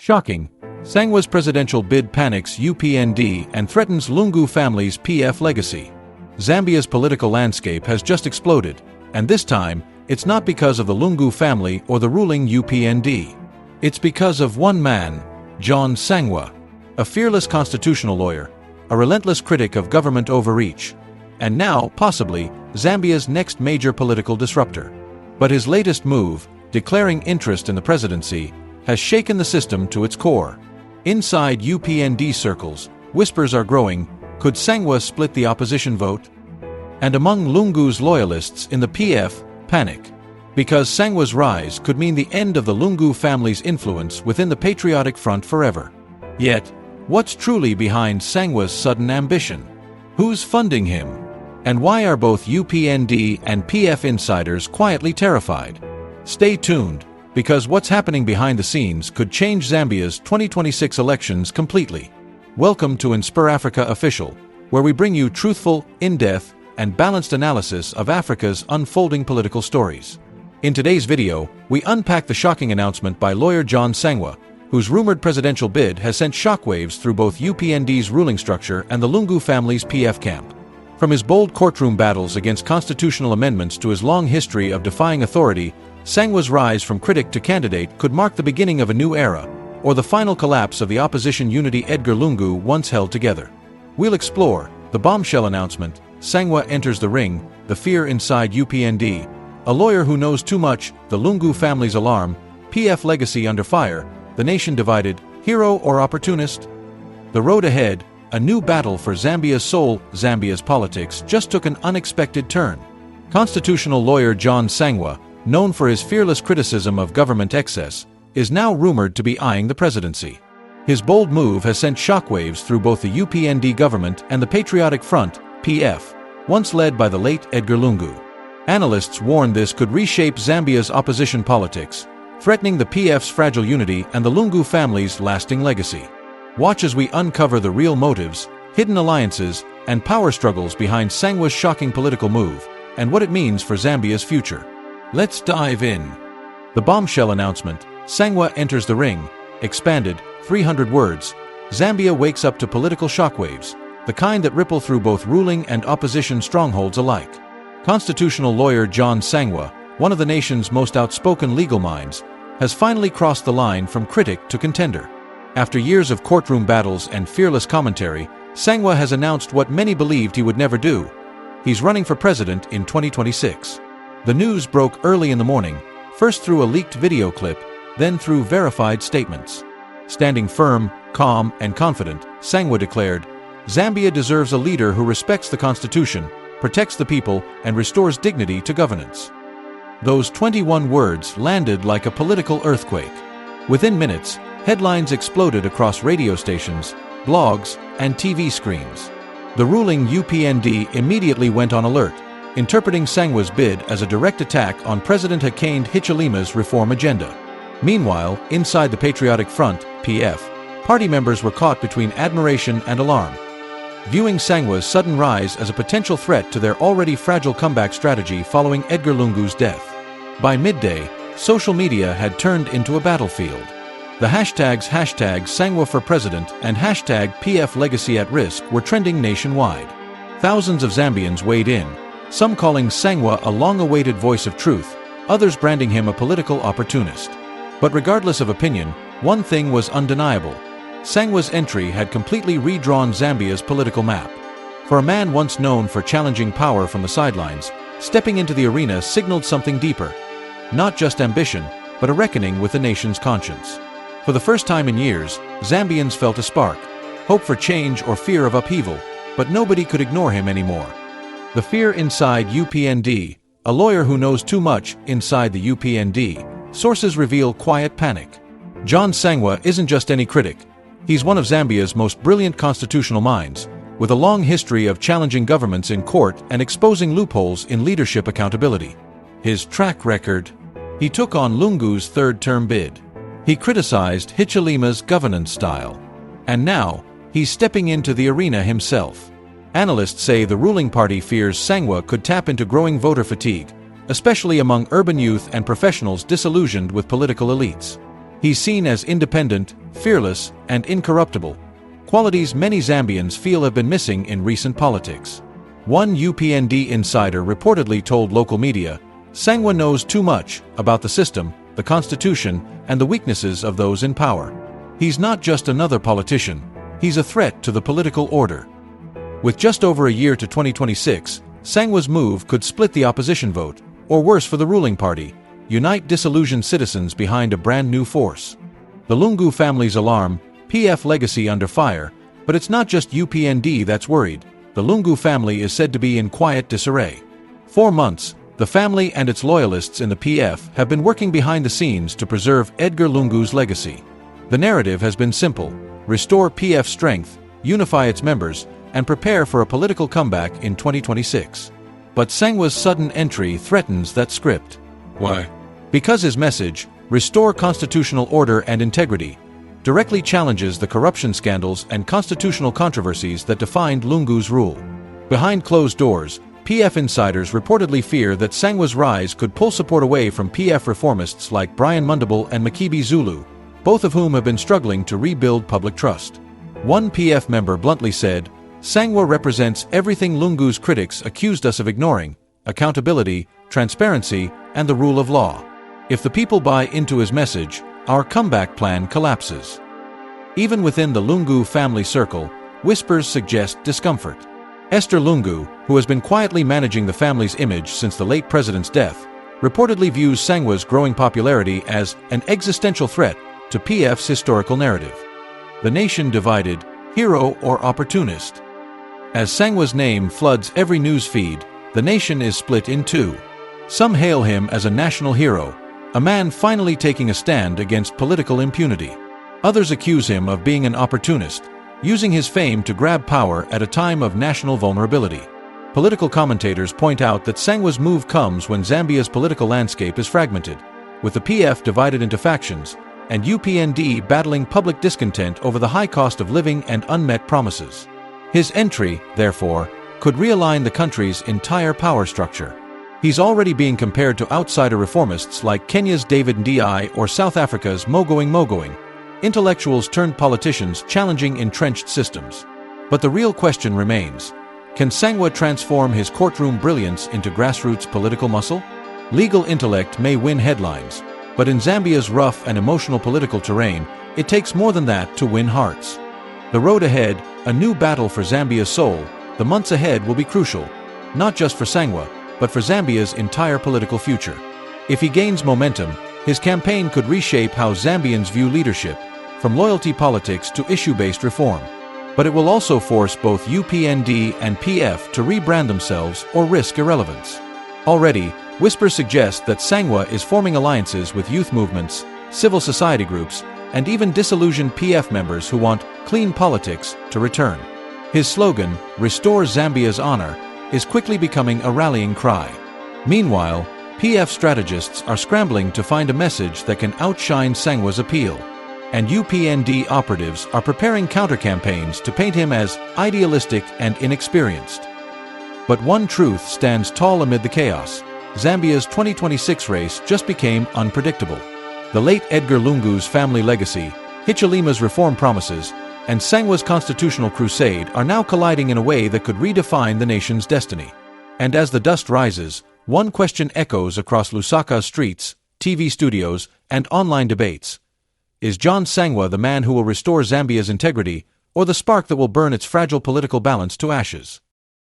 Shocking. Sangwa's presidential bid panics UPND and threatens Lungu family's PF legacy. Zambia's political landscape has just exploded, and this time, it's not because of the Lungu family or the ruling UPND. It's because of one man, John Sangwa, a fearless constitutional lawyer, a relentless critic of government overreach, and now, possibly, Zambia's next major political disruptor. But his latest move, declaring interest in the presidency, has shaken the system to its core. Inside UPND circles, whispers are growing, could Sangwa split the opposition vote? And among Lungu's loyalists in the PF, panic. Because Sangwa's rise could mean the end of the Lungu family's influence within the Patriotic Front forever. Yet, what's truly behind Sangwa's sudden ambition? Who's funding him? And why are both UPND and PF insiders quietly terrified? Stay tuned, because what's happening behind the scenes could change Zambia's 2026 elections completely. Welcome to InspirAfrica Official, where we bring you truthful, in-depth, and balanced analysis of Africa's unfolding political stories. In today's video, we unpack the shocking announcement by lawyer John Sangwa, whose rumored presidential bid has sent shockwaves through both UPND's ruling structure and the Lungu family's PF camp. From his bold courtroom battles against constitutional amendments to his long history of defying authority, Sangwa's rise from critic to candidate could mark the beginning of a new era, or the final collapse of the opposition unity Edgar Lungu once held together. We'll explore the bombshell announcement, Sangwa enters the ring, the fear inside UPND, a lawyer who knows too much, the Lungu family's alarm, PF legacy under fire, the nation divided, hero or opportunist? The road ahead, a new battle for Zambia's soul. Zambia's politics just took an unexpected turn. Constitutional lawyer John Sangwa, known for his fearless criticism of government excess, is now rumored to be eyeing the presidency. His bold move has sent shockwaves through both the UPND government and the Patriotic Front, PF, once led by the late Edgar Lungu. Analysts warn this could reshape Zambia's opposition politics, threatening the PF's fragile unity and the Lungu family's lasting legacy. Watch as we uncover the real motives, hidden alliances, and power struggles behind Sangwa's shocking political move, and what it means for Zambia's future. Let's dive in. The bombshell announcement, Sangwa enters the ring, expanded, 300 words. Zambia wakes up to political shockwaves, the kind that ripple through both ruling and opposition strongholds alike. Constitutional lawyer John Sangwa, one of the nation's most outspoken legal minds, has finally crossed the line from critic to contender. After years of courtroom battles and fearless commentary, Sangwa has announced what many believed he would never do. He's running for president in 2026. The news broke early in the morning, first through a leaked video clip, then through verified statements. Standing firm, calm, and confident, Sangwa declared, "Zambia deserves a leader who respects the Constitution, protects the people, and restores dignity to governance." Those 21 words landed like a political earthquake. Within minutes, headlines exploded across radio stations, blogs, and TV screens. The ruling UPND immediately went on alert, interpreting Sangwa's bid as a direct attack on President Hichilema's reform agenda. Meanwhile, inside the Patriotic Front, PF, party members were caught between admiration and alarm, viewing Sangwa's sudden rise as a potential threat to their already fragile comeback strategy following Edgar Lungu's death. By midday, social media had turned into a battlefield. The hashtags #Sangwa for President and #PF Legacy at Risk were trending nationwide. Thousands of Zambians weighed in, some calling Sangwa a long-awaited voice of truth, others branding him a political opportunist. But regardless of opinion, one thing was undeniable. Sangwa's entry had completely redrawn Zambia's political map. For a man once known for challenging power from the sidelines, stepping into the arena signaled something deeper. Not just ambition, but a reckoning with the nation's conscience. For the first time in years, Zambians felt a spark, hope for change or fear of upheaval, but nobody could ignore him anymore. The fear inside UPND, a lawyer who knows too much inside the UPND, sources reveal quiet panic. John Sangwa isn't just any critic. He's one of Zambia's most brilliant constitutional minds, with a long history of challenging governments in court and exposing loopholes in leadership accountability. His track record: he took on Lungu's third-term bid. He criticized Hichilema's governance style. And now, he's stepping into the arena himself. Analysts say the ruling party fears Sangwa could tap into growing voter fatigue, especially among urban youth and professionals disillusioned with political elites. He's seen as independent, fearless, and incorruptible, qualities many Zambians feel have been missing in recent politics. One UPND insider reportedly told local media, "Sangwa knows too much about the system, the constitution, and the weaknesses of those in power. He's not just another politician, he's a threat to the political order." With just over a year to 2026, Sangwa's move could split the opposition vote, or worse for the ruling party, unite disillusioned citizens behind a brand new force. The Lungu family's alarm, PF legacy under fire, but it's not just UPND that's worried. The Lungu family is said to be in quiet disarray. For months, the family and its loyalists in the PF have been working behind the scenes to preserve Edgar Lungu's legacy. The narrative has been simple: restore PF strength, unify its members, and prepare for a political comeback in 2026. But Sangwa's sudden entry threatens that script. Why? Because his message, restore constitutional order and integrity, directly challenges the corruption scandals and constitutional controversies that defined Lungu's rule. Behind closed doors, PF insiders reportedly fear that Sangwa's rise could pull support away from PF reformists like Brian Mundable and Makibi Zulu, both of whom have been struggling to rebuild public trust. One PF member bluntly said, "Sangwa represents everything Lungu's critics accused us of ignoring: accountability, transparency, and the rule of law. If the people buy into his message, our comeback plan collapses." Even within the Lungu family circle, whispers suggest discomfort. Edgar Lungu, who has been quietly managing the family's image since the late president's death, reportedly views Sangwa's growing popularity as an existential threat to PF's historical narrative. The nation divided, hero or opportunist. As Sangwa's name floods every news feed, the nation is split in two. Some hail him as a national hero, a man finally taking a stand against political impunity. Others accuse him of being an opportunist, using his fame to grab power at a time of national vulnerability. Political commentators point out that Sangwa's move comes when Zambia's political landscape is fragmented, with the PF divided into factions, and UPND battling public discontent over the high cost of living and unmet promises. His entry, therefore, could realign the country's entire power structure. He's already being compared to outsider reformists like Kenya's David Ndii or South Africa's Mogoeng, intellectuals turned politicians challenging entrenched systems. But the real question remains: can Sangwa transform his courtroom brilliance into grassroots political muscle? Legal intellect may win headlines, but in Zambia's rough and emotional political terrain, it takes more than that to win hearts. The road ahead, a new battle for Zambia's soul. The months ahead will be crucial, not just for Sangwa, but for Zambia's entire political future. If he gains momentum, his campaign could reshape how Zambians view leadership, from loyalty politics to issue-based reform. But it will also force both UPND and PF to rebrand themselves or risk irrelevance. Already, whispers suggest that Sangwa is forming alliances with youth movements, civil society groups, and even disillusioned PF members who want clean politics to return. His slogan, "Restore Zambia's Honor," is quickly becoming a rallying cry. Meanwhile, PF strategists are scrambling to find a message that can outshine Sangwa's appeal. And UPND operatives are preparing counter-campaigns to paint him as idealistic and inexperienced. But one truth stands tall amid the chaos: Zambia's 2026 race just became unpredictable. The late Edgar Lungu's family legacy, Hichilema's reform promises, and Sangwa's constitutional crusade are now colliding in a way that could redefine the nation's destiny. And as the dust rises, one question echoes across Lusaka's streets, TV studios, and online debates: is John Sangwa the man who will restore Zambia's integrity, or the spark that will burn its fragile political balance to ashes?